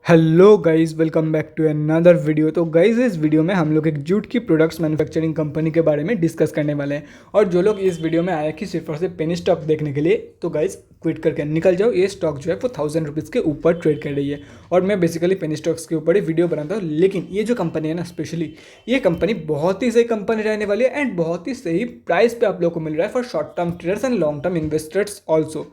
Hello guys, welcome back to another video. तो guys, इस video में हम लोग एक जूट की प्रोडक्ट्स मैन्युफैक्चरिंग कंपनी के बारे में डिस्कस करने वाले हैं। और जो लोग इस वीडियो में आए कि सिर्फ और सिर्फ पेनी स्टॉक देखने के लिए, तो गाइस क्विट करके निकल जाओ। ये स्टॉक जो है वो 1000 रुपीज़ के ऊपर ट्रेड कर रही है। और मैं बेसिकली पेनी स्टॉक्स के ऊपर ही वीडियो बनाता हूँ, लेकिन ये जो कंपनी है ना, स्पेशली ये कंपनी बहुत ही सही कंपनी रहने वाली है एंड बहुत ही सही प्राइस पे आप लोग को मिल रहा है for short term traders and long term investors also.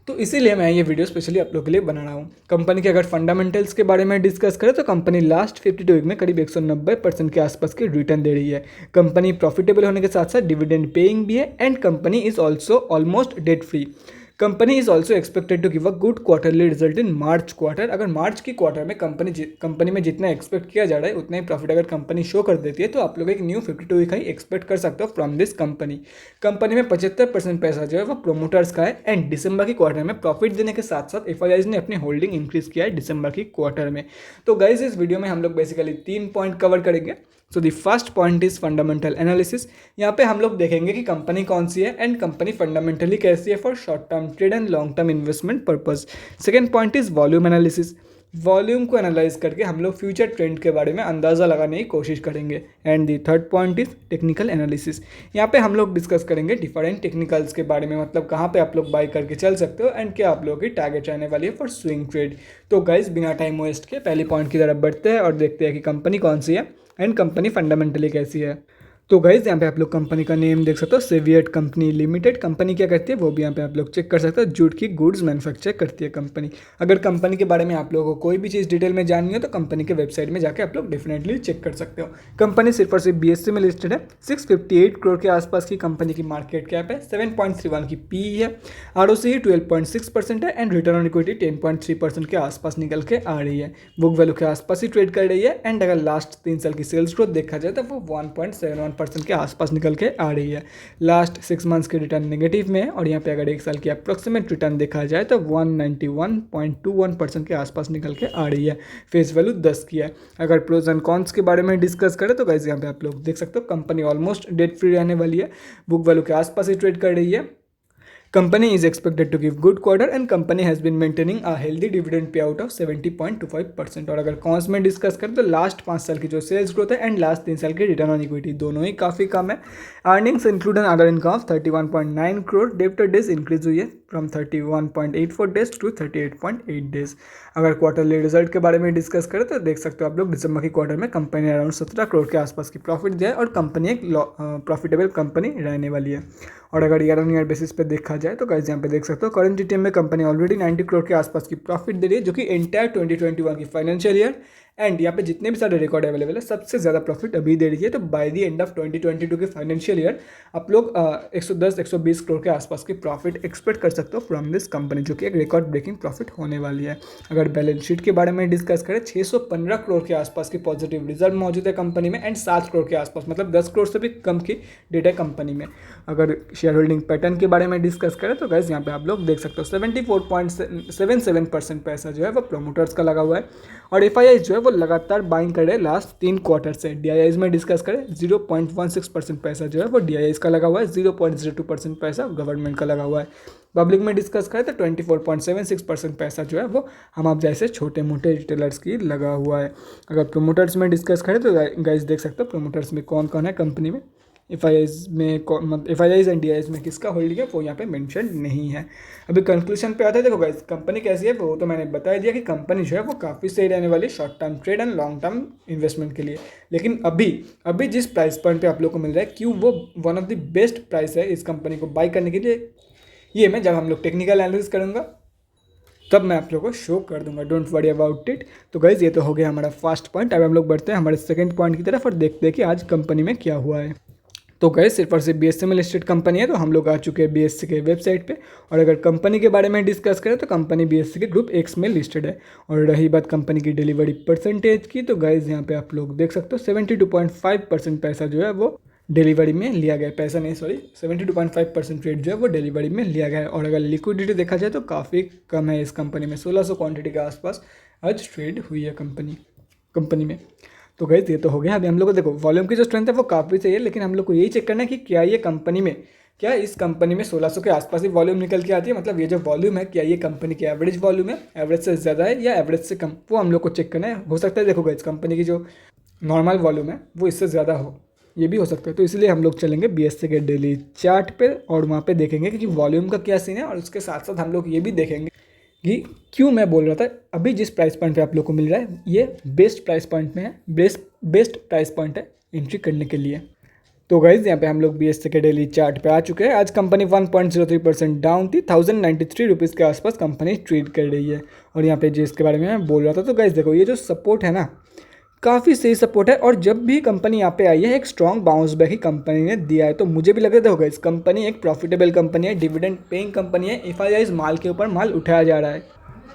तो इसीलिए मैं ये वीडियो स्पेशली आप लोग के लिए बना रहा हूँ। कंपनी के अगर फंडामेंटल्स के बारे में डिस्कस करें तो कंपनी लास्ट 52 वीक में करीब 190% के आसपास की रिटर्न दे रही है। कंपनी प्रॉफिटेबल होने के साथ साथ डिविडेंड पेइंग भी है and company is also almost debt free. Company is also expected to give a good quarterly result in March quarter. अगर मार्च की क्वार्टर में कंपनी में जितना एक्सपेक्ट किया जा रहा है उतना ही प्रॉफिट अगर कंपनी शो कर देती है तो आप लोग एक न्यू 52 वीक हाई एक्सपेक्ट कर सकते हो फ्रॉम दिस कंपनी। कंपनी में 75% पैसा जो है वो प्रोमोटर्स का है एंड दिसंबर की क्वार्टर में प्रॉफिट देने के साथ साथ एफआईआईज ने अपनी होल्डिंग इंक्रीज किया है दिसंबर की क्वार्टर में। तो गाइज, इस वीडियो में हम लोग बेसिकली 3 पॉइंट कवर करेंगे। So the first point is fundamental analysis. यहाँ पे हम लोग देखेंगे कि कंपनी कौन सी है एंड कंपनी फंडामेंटली कैसी है for short term trade and long term investment purpose. Second point is volume analysis. Volume को एनालाइज करके हम लोग फ्यूचर ट्रेंड के बारे में अंदाज़ा लगाने की कोशिश करेंगे। And the third point is technical analysis. यहाँ पे हम लोग डिस्कस करेंगे डिफरेंट टेक्निकल्स के बारे में, मतलब कहाँ पे आप लोग बाई करके चल सकते हो एंड क्या आप लोगों की टारगेट रहने वाली है फॉर स्विंग ट्रेड। तो गाइज, बिना टाइम वेस्ट के पहले पॉइंट की तरफ बढ़ते हैं और देखते हैं कि कंपनी कौन सी है एंड कंपनी फंडामेंटली कैसी है। तो गाइज, यहाँ पे आप लोग कंपनी का नेम देख सकते हो, सेवियट कंपनी लिमिटेड। कंपनी क्या करती है वो भी यहाँ पे आप लोग चेक कर सकते हो। जूट की गुड्स मैन्युफैक्चर करती है कंपनी। अगर कंपनी के बारे में आप लोगों को कोई भी चीज़ डिटेल में जाननी हो तो कंपनी के वेबसाइट में जाकर आप लोग डेफिनेटली चेक कर सकते हो। कंपनी सिर्फ और सिर्फ बीएससी में लिस्टेड है। 658 करोड़ के आसपास की कंपनी की मार्केट कैप है। 7.31 की पी है। आरओसी 12.6% है एंड रिटर्न ऑन इक्विटी 10.3% के आसपास निकल के आ रही है। बुक वैल्यू के आसपास ही ट्रेड कर रही है एंड अगर लास्ट 3 साल की सेल्स ग्रोथ देखा जाए तो वो 1.71% के आसपास निकल के आ रही है। लास्ट 6 मंथ्स के रिटर्न नेगेटिव में है और यहाँ पे अगर एक साल की अप्रोक्सीमेट रिटर्न देखा जाए तो 191.21% के आसपास निकल के आ रही है। फेस वैल्यू 10 की है। अगर प्रोज एंड कॉन्स के बारे में डिस्कस करें तो गाइस, यहाँ पे आप लोग देख सकते हो कंपनी ऑलमोस्ट डेट फ्री रहने वाली है। बुक वैल्यू के आसपास ही ट्रेड कर रही है। Company is expected to give good quarter and company has been maintaining a healthy dividend payout of 70.25%। और अगर कॉन्स में डिस्कस करें तो लास्ट 5 साल की जो सेल्स ग्रोथ है एंड लास्ट 3 साल की रिटर्न ऑन इक्विटी दोनों ही काफ़ी कम है। Earnings include an other income of 31.9 crore. Debtor days increase हुई है फ्रॉम 31.84 डेज टू 38.8 डेज। अगर क्वार्टरली रिजल्ट के बारे में डिस्कस करें तो देख सकते हो आप लोग दिसंबर की क्वार्टर में कंपनी ने अराउंड 17 करोड़ के आसपास की प्रॉफिट दिया है और कंपनी एक प्रॉफिटेबल कंपनी रहने वाली है। और अगर ईयर ऑन ईयर बेसिस पे देखा जाए तो गाइस, यहाँ पे देख सकते हो करंट जीटीएम में कंपनी ऑलरेडी 90 करोड़ के आसपास की प्रॉफिट दे रही है, जो कि एंटायर 2021 की फाइनेंशियल ईयर एंड यहाँ पे जितने भी सारे रिकॉर्ड अवेलेबल है सबसे ज़्यादा प्रॉफिट अभी दे रही है। तो बाय द एंड ऑफ 2022 के फाइनेंशियल ईयर आप लोग 110-120 करोड़ के आसपास की प्रॉफिट एक्सपेक्ट कर सकते हो फ्रॉम दिस कंपनी, जो कि एक रिकॉर्ड ब्रेकिंग प्रॉफिट होने वाली है। अगर बैलेंस शीट के बारे में डिस्कस करें, 615 करोड़ के आसपास की पॉजिटिव रिजर्व मौजूद है कंपनी में एंड 7 करोड़ के आसपास, मतलब 10 करोड़ से भी कम की डेट है कंपनी में। अगर शेयर होल्डिंग पैटर्न के बारे में डिस्कस करें तो गाइस, यहाँ पे आप लोग देख सकते हो 74.77% पैसा जो है वो प्रोमोटर्स का लगा हुआ है और एफआईआई जो है वो लगातार बाइंग कर रहे हैं लास्ट 3 क्वार्टर से। डीआईआईज में डिस्कस करें 0.16% पैसा जो है वो डीआईआईज का लगा हुआ है। 0.02% पैसा गवर्नमेंट का लगा हुआ है। पब्लिक में डिस्कस करें तो 24.76% पैसा जो है वो हम आप जैसे छोटे मोटे रिटेलर्स की लगा हुआ है। अगर प्रोमोटर्स में डिस्कस करें तो गाइस देख सकते हो प्रोमोटर्स में कौन कौन है कंपनी में। एफआईआईज एंड डीआईआईज में किसका होल्डिंग है वो यहाँ पे मेंशन नहीं है। अभी कंक्लूजन पे आता है। देखो गाइस, कंपनी कैसी है वो तो मैंने बता दिया कि कंपनी जो है वो काफ़ी सही रहने वाली है short term trade and long term investment के लिए। लेकिन अभी जिस प्राइस पॉइंट पे आप लोग को मिल रहा है, क्यों वो one of the best price है इस कंपनी को बाई करने के लिए, ये मैं जब हम लोग टेक्निकल एनालिसिस करूँगा तब मैं आप लोगों को शो कर दूंगा। Don't worry about it. तो गाइज, ये तो हो गया हमारा फर्स्ट पॉइंट। अब हम लोग बढ़ते हैं हमारे सेकंड पॉइंट की तरफ और देखते हैं कि आज कंपनी में क्या हुआ है। तो गाइस, सिर्फ और सिर्फ बीएससी में लिस्टेड कंपनी है, तो हम लोग आ चुके हैं बीएससी के वेबसाइट पे। और अगर कंपनी के बारे में डिस्कस करें तो कंपनी बीएससी के ग्रुप एक्स में लिस्टेड है। और रही बात कंपनी की डिलीवरी परसेंटेज की, तो गाइस यहाँ पे आप लोग देख सकते हो 72.5% पैसा जो है वो डिलीवरी में लिया गया है। पैसा नहीं, सॉरी, 72.5% रेट जो है वो डिलीवरी में लिया गया है। और अगर लिक्विडिटी देखा जाए तो काफ़ी कम है इस कंपनी में। 1600 क्वांटिटी के आसपास आज ट्रेड हुई है कंपनी में। तो गाइस, ये तो हो गया। अभी हम लोग को देखो वॉल्यूम की जो स्ट्रेंथ है वो काफ़ी सही है, लेकिन हम लोग को यही चेक करना है कि क्या ये कंपनी में क्या इस कंपनी में 1600 के आसपास ही वॉल्यूम निकल के आती है, मतलब ये जो वॉल्यूम है क्या ये कंपनी की एवरेज वॉल्यूम है, एवरेज से ज़्यादा है या एवरेज से कम, वो हम लोग को चेक करना है। हो सकता है देखो गाइस कंपनी की जो नॉर्मल वॉल्यूम है वो इससे ज़्यादा हो, ये भी हो सकता है। तो इसलिए हम लोग चलेंगे BSE के डेली चार्ट पे और वहाँ पे देखेंगे कि वॉल्यूम का क्या सीन है, और उसके साथ साथ हम लोग ये भी देखेंगे कि क्यों मैं बोल रहा था अभी जिस प्राइस पॉइंट पे आप लोग को मिल रहा है ये बेस्ट प्राइस पॉइंट में है, बेस्ट प्राइस पॉइंट है एंट्री करने के लिए। तो गाइज यहाँ पे हम लोग BSE के डेली चार्ट पे आ चुके हैं। आज कंपनी 1.03% डाउन थी, 1093 रुपीज़ के आसपास कंपनी ट्रेड कर रही है। और यहाँ पे जिसके बारे में मैं बोल रहा था, तो गाइज देखो ये जो सपोर्ट है ना काफ़ी सही सपोर्ट है, और जब भी कंपनी यहाँ पे आई है एक स्ट्रॉन्ग बाउंस बैक ही कंपनी ने दिया है। तो मुझे भी लग रहा था इस कंपनी एक प्रॉफिटेबल कंपनी है, डिविडेंड पेइंग कंपनी है, FIIs माल के ऊपर माल उठाया जा रहा है।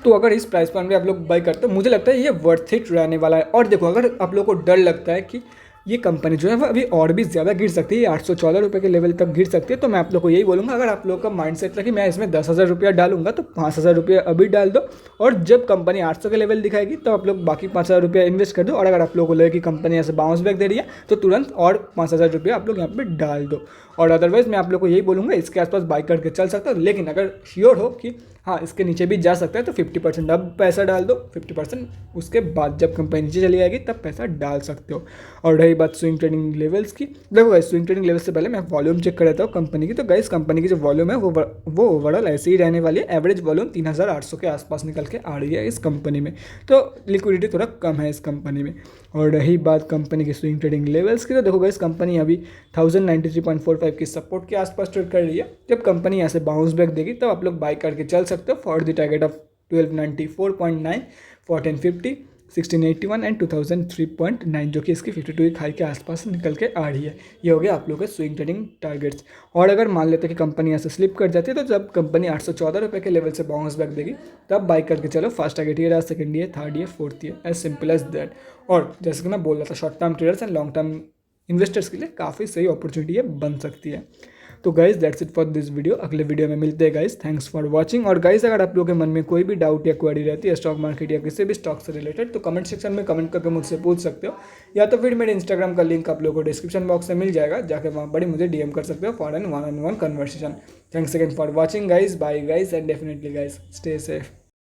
तो अगर इस प्राइस पॉइंट पे आप लोग बाई करते हो मुझे लगता है ये वर्थ इट रहने वाला है। और देखो अगर आप लोग को डर लगता है कि ये कंपनी जो है वो अभी और भी ज़्यादा गिर सकती है, 814 रुपये के लेवल तक गिर सकती है, तो मैं आप लोग को यही बोलूँगा अगर आप लोग का माइंड सेट था कि मैं इसमें 10,000 रुपया डालूंगा तो 5,000 रुपया अभी डाल दो, और जब कंपनी 800 के लेवल दिखाएगी तो आप लोग बाकी 5,000 रुपया इन्वेस्ट कर दो। और अगर आप लोग को लगे कि कंपनी ऐसे बाउंस बैक दे रही है तो तुरंत और 5,000 रुपया आप लोग यहाँ पर डाल दो। और अदरवाइज़ मैं आप लोग को यही बोलूँगा इसके आसपास बाई करके चल सकते हो, लेकिन अगर श्योर हो कि हाँ इसके नीचे भी जा सकता है तो 50% अब पैसा डाल दो, 50% उसके बाद जब कंपनी नीचे चली जाएगी तब पैसा डाल सकते हो। और रही बात स्विंग ट्रेडिंग लेवल्स की, देखो गाइस स्विंग ट्रेडिंग लेवल्स से पहले मैं वॉल्यूम चेक कर लेता हूँ कंपनी की। तो गाइस कंपनी की जो वॉल्यूम है वो ओवरऑल ऐसे ही रहने वाली है, एवरेज वॉल्यूम 3800 के आसपास निकल के आ रही है इस कंपनी में, तो लिक्विडिटी थोड़ा कम है इस कंपनी में। और रही बात कंपनी की स्विंग ट्रेडिंग लेवल्स की, तो देखो गाइस कंपनी अभी 1093.45 की सपोर्ट के आसपास ट्रेड कर रही है। जब कंपनी यहाँ से बाउंस बैक देगी तब आप लोग बाई करके चल सकते हो for the target of 1294.9, 1450, 1681 and 2003.9, जो कि इसकी 52 वीक हाई के आसपास निकल के आ रही है। ये हो गया आप लोगों के स्विंग ट्रेडिंग टारगेट्स। और अगर मान लेते हैं कि कंपनी यहाँ से स्लिप कर जाती है तो जब कंपनी 814 रुपये के लेवल से बाउंस बैक देगी तब बाई करके चलो, फर्स्ट टारगेट ये रहा, सेकंड ये, थर्ड ये, फोर्थ ये, एज सिंपल एज दैट। और जैसे कि मैं बोल रहा था short term traders and long term investors के लिए काफ़ी सही अपॉर्चुनिटी है, बन सकती है। तो guys that's it for this video, अगले वीडियो में मिलते हैं गाइज, थैंक्स फॉर वाचिंग। और गाइज अगर आप लोगों के मन में कोई भी डाउट या क्वेरी रहती है स्टॉक मार्केट या किसी भी स्टॉक से रिलेटेड तो कमेंट सेक्शन में कमेंट करके मुझसे पूछ सकते हो, या तो फिर मेरे इंस्टाग्राम का लिंक आप लोगों को डिस्क्रिप्शन बॉक्स में मिल जाएगा, जाकर वहाँ बड़ी मुझे DM कर सकते हो for an 1-on-1 conversation. Thanks again for watching guys, bye guys and definitely guys stay safe.